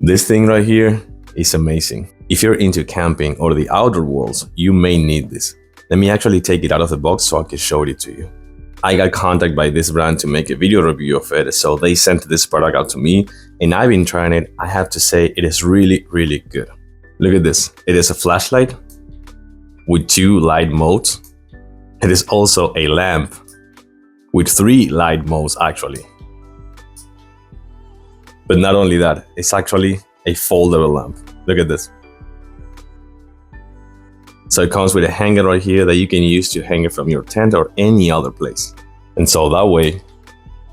This thing right here is amazing. If you're into camping or the outdoor worlds, you may need this. Let me actually take it out of the box so I can show it to you. I got contacted by this brand to make a video review of it, so they sent this product out to me, and I've been trying it. I have to say it is really, really good. Look at this. It is a flashlight with 2 light modes. It is also a lamp with 3 light modes actually. But not only that, it's actually a foldable lamp. Look at this. So it comes with a hanger right here that you can use to hang it from your tent or any other place. And so that way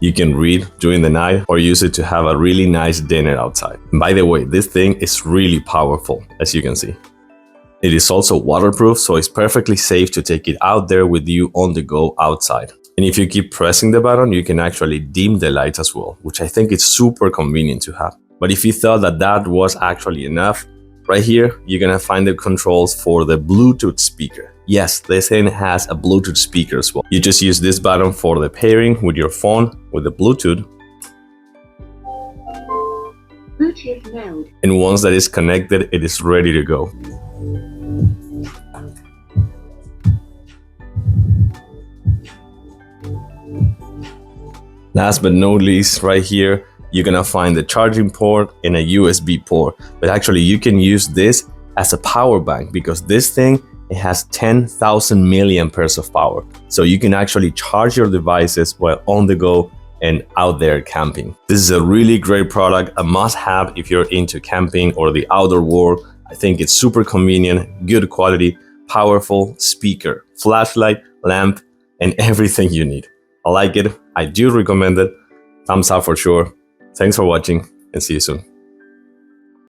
you can read during the night or use it to have a really nice dinner outside. And by the way, this thing is really powerful, as you can see. It is also waterproof, so it's perfectly safe to take it out there with you on the go outside. And if you keep pressing the button, you can actually dim the lights as well, which I think is super convenient to have. But if you thought that that was actually enough, right here, you're gonna find the controls for the Bluetooth speaker. Yes, this thing has a Bluetooth speaker as well. You just use this button for the pairing with your phone with the Bluetooth. Bluetooth mode. And once that is connected, it is ready to go. Last but not least, right here, you're gonna find the charging port and a USB port. But actually, you can use this as a power bank because this thing, it has 10,000 milliamperes of power. So you can actually charge your devices while on the go and out there camping. This is a really great product, a must-have if you're into camping or the outdoor world. I think it's super convenient, good quality, powerful speaker, flashlight, lamp, and everything you need. I like it. I do recommend it. Thumbs up for sure. Thanks for watching and see you soon.